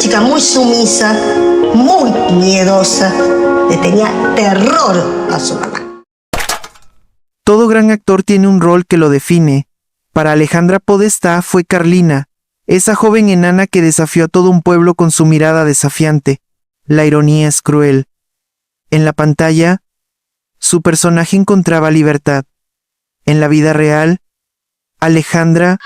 chica muy sumisa, muy miedosa, le tenía terror a su mamá. Todo gran actor tiene un rol que lo define. Para Alejandra Podestá fue Carlina, esa joven enana que desafió a todo un pueblo con su mirada desafiante. La ironía es cruel. En la pantalla, su personaje encontraba libertad. En la vida real, Alejandra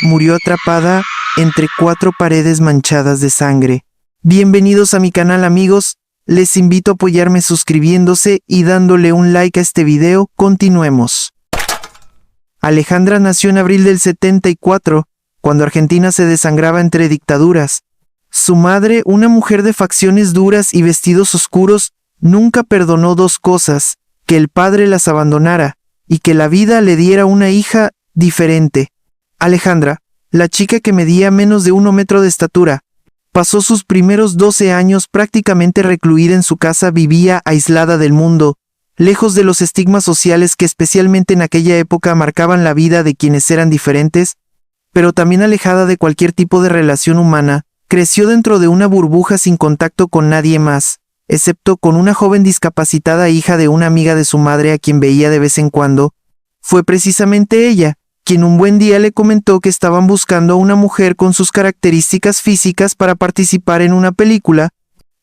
murió atrapada entre 4 paredes manchadas de sangre. Bienvenidos a mi canal, amigos. Les invito a apoyarme suscribiéndose y dándole un like a este video. Continuemos. Alejandra nació en abril del 74, cuando Argentina se desangraba entre dictaduras. Su madre, una mujer de facciones duras y vestidos oscuros, nunca perdonó 2 cosas: que el padre las abandonara y que la vida le diera una hija diferente. Alejandra, la chica que medía menos de 1 metro de estatura, pasó sus primeros 12 años prácticamente recluida en su casa. Vivía aislada del mundo, lejos de los estigmas sociales que especialmente en aquella época marcaban la vida de quienes eran diferentes, pero también alejada de cualquier tipo de relación humana. Creció dentro de una burbuja sin contacto con nadie más, excepto con una joven discapacitada hija de una amiga de su madre a quien veía de vez en cuando. Fue precisamente ella quien un buen día le comentó que estaban buscando a una mujer con sus características físicas para participar en una película.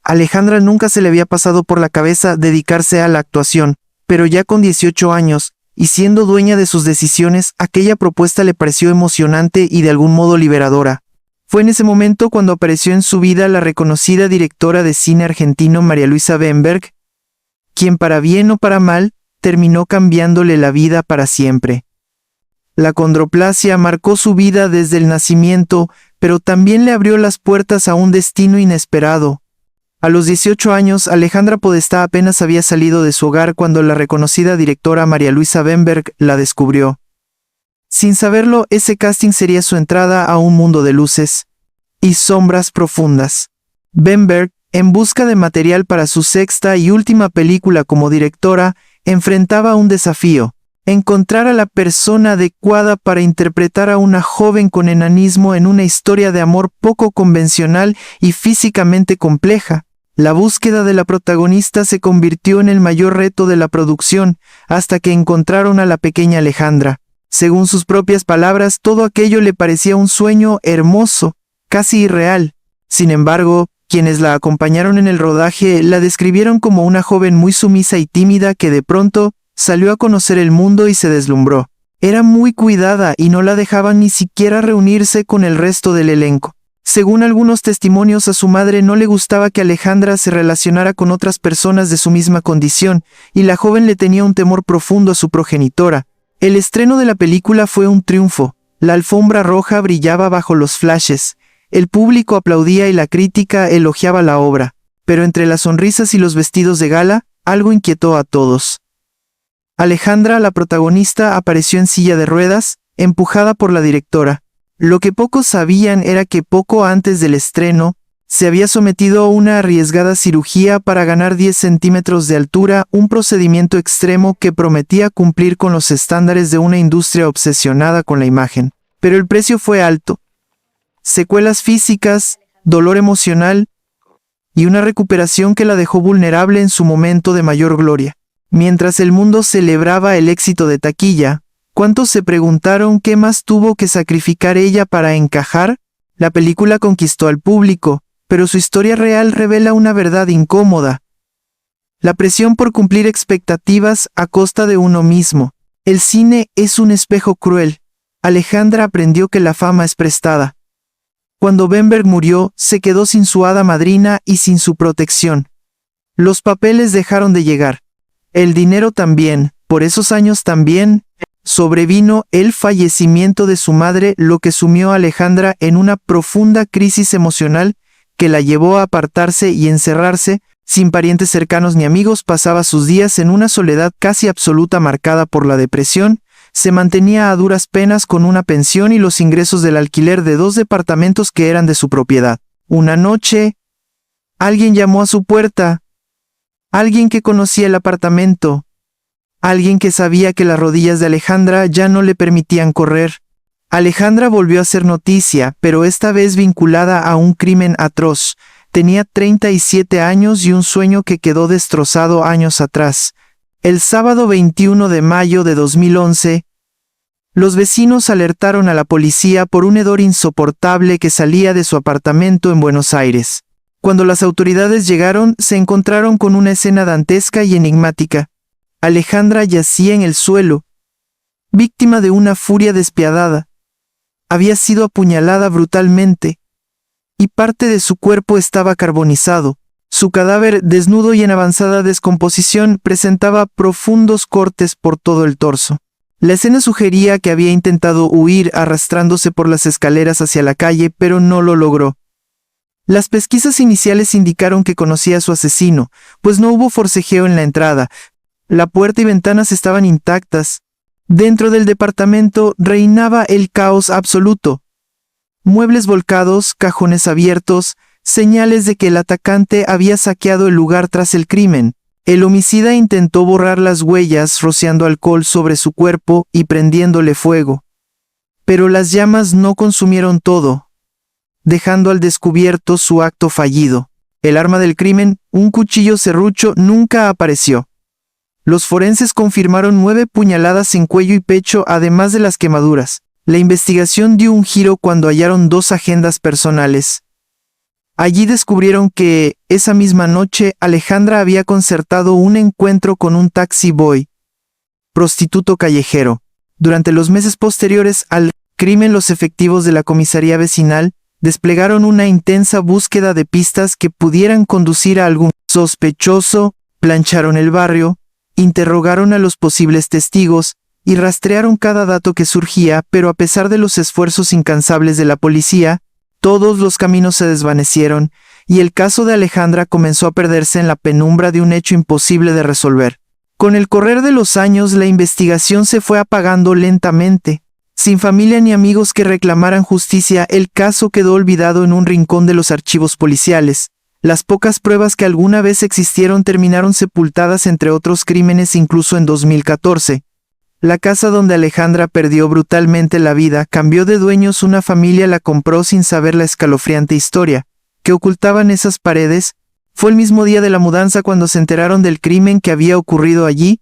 Alejandra nunca se le había pasado por la cabeza dedicarse a la actuación, pero ya con 18 años, y siendo dueña de sus decisiones, aquella propuesta le pareció emocionante y de algún modo liberadora. Fue en ese momento cuando apareció en su vida la reconocida directora de cine argentino María Luisa Bemberg, quien para bien o para mal, terminó cambiándole la vida para siempre. La condroplasia marcó su vida desde el nacimiento, pero también le abrió las puertas a un destino inesperado. A los 18 años, Alejandra Podestá apenas había salido de su hogar cuando la reconocida directora María Luisa Bemberg la descubrió. Sin saberlo, ese casting sería su entrada a un mundo de luces y sombras profundas. Bemberg, en busca de material para su 6ª y última película como directora, enfrentaba un desafío: encontrar a la persona adecuada para interpretar a una joven con enanismo en una historia de amor poco convencional y físicamente compleja. La búsqueda de la protagonista se convirtió en el mayor reto de la producción, hasta que encontraron a la pequeña Alejandra. Según sus propias palabras, todo aquello le parecía un sueño hermoso, casi irreal. Sin embargo, quienes la acompañaron en el rodaje la describieron como una joven muy sumisa y tímida que de pronto salió a conocer el mundo y se deslumbró. Era muy cuidada y no la dejaban ni siquiera reunirse con el resto del elenco. Según algunos testimonios, a su madre no le gustaba que Alejandra se relacionara con otras personas de su misma condición, y la joven le tenía un temor profundo a su progenitora. El estreno de la película fue un triunfo. La alfombra roja brillaba bajo los flashes. El público aplaudía y la crítica elogiaba la obra. Pero entre las sonrisas y los vestidos de gala, algo inquietó a todos. Alejandra, la protagonista, apareció en silla de ruedas, empujada por la directora. Lo que pocos sabían era que poco antes del estreno, se había sometido a una arriesgada cirugía para ganar 10 centímetros de altura, un procedimiento extremo que prometía cumplir con los estándares de una industria obsesionada con la imagen. Pero el precio fue alto. Secuelas físicas, dolor emocional y una recuperación que la dejó vulnerable en su momento de mayor gloria. Mientras el mundo celebraba el éxito de taquilla, ¿cuántos se preguntaron qué más tuvo que sacrificar ella para encajar? La película conquistó al público, pero su historia real revela una verdad incómoda: la presión por cumplir expectativas a costa de uno mismo. El cine es un espejo cruel. Alejandra aprendió que la fama es prestada. Cuando Bemberg murió, se quedó sin su hada madrina y sin su protección. Los papeles dejaron de llegar. El dinero también. Por esos años también sobrevino el fallecimiento de su madre, lo que sumió a Alejandra en una profunda crisis emocional que la llevó a apartarse y encerrarse. Sin parientes cercanos ni amigos, pasaba sus días en una soledad casi absoluta marcada por la depresión. Se mantenía a duras penas con una pensión y los ingresos del alquiler de 2 departamentos que eran de su propiedad. Una noche, alguien llamó a su puerta. Alguien que conocía el apartamento. Alguien que sabía que las rodillas de Alejandra ya no le permitían correr. Alejandra volvió a ser noticia, pero esta vez vinculada a un crimen atroz. Tenía 37 años y un sueño que quedó destrozado años atrás. El sábado 21 de mayo de 2011, los vecinos alertaron a la policía por un hedor insoportable que salía de su apartamento en Buenos Aires. Cuando las autoridades llegaron, se encontraron con una escena dantesca y enigmática. Alejandra yacía en el suelo, víctima de una furia despiadada. Había sido apuñalada brutalmente, y parte de su cuerpo estaba carbonizado. Su cadáver, desnudo y en avanzada descomposición, presentaba profundos cortes por todo el torso. La escena sugería que había intentado huir arrastrándose por las escaleras hacia la calle, pero no lo logró. Las pesquisas iniciales indicaron que conocía a su asesino, pues no hubo forcejeo en la entrada. La puerta y ventanas estaban intactas. Dentro del departamento reinaba el caos absoluto. Muebles volcados, cajones abiertos, señales de que el atacante había saqueado el lugar tras el crimen. El homicida intentó borrar las huellas rociando alcohol sobre su cuerpo y prendiéndole fuego. Pero las llamas no consumieron todo, dejando al descubierto su acto fallido. El arma del crimen, un cuchillo serrucho, nunca apareció. Los forenses confirmaron 9 puñaladas en cuello y pecho, además de las quemaduras. La investigación dio un giro cuando hallaron 2 agendas personales. Allí descubrieron que, esa misma noche, Alejandra había concertado un encuentro con un taxi boy, prostituto callejero. Durante los meses posteriores al crimen, los efectivos de la comisaría vecinal desplegaron una intensa búsqueda de pistas que pudieran conducir a algún sospechoso, plancharon el barrio, interrogaron a los posibles testigos y rastrearon cada dato que surgía, pero a pesar de los esfuerzos incansables de la policía, todos los caminos se desvanecieron, y el caso de Alejandra comenzó a perderse en la penumbra de un hecho imposible de resolver. Con el correr de los años, la investigación se fue apagando lentamente. Sin familia ni amigos que reclamaran justicia, el caso quedó olvidado en un rincón de los archivos policiales. Las pocas pruebas que alguna vez existieron terminaron sepultadas entre otros crímenes. Incluso en 2014. La casa donde Alejandra perdió brutalmente la vida cambió de dueños. Una familia la compró sin saber la escalofriante historia que ocultaban esas paredes. Fue el mismo día de la mudanza cuando se enteraron del crimen que había ocurrido allí.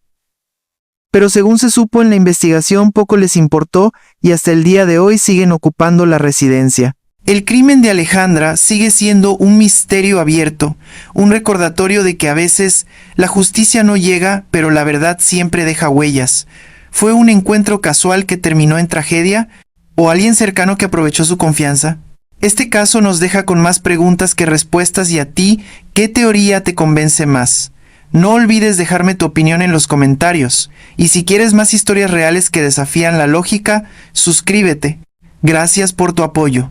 Pero según se supo en la investigación, poco les importó y hasta el día de hoy siguen ocupando la residencia. El crimen de Alejandra sigue siendo un misterio abierto, un recordatorio de que a veces la justicia no llega, pero la verdad siempre deja huellas. ¿Fue un encuentro casual que terminó en tragedia? ¿O alguien cercano que aprovechó su confianza? Este caso nos deja con más preguntas que respuestas. ¿Y a ti, qué teoría te convence más? No olvides dejarme tu opinión en los comentarios. Y si quieres más historias reales que desafían la lógica, suscríbete. Gracias por tu apoyo.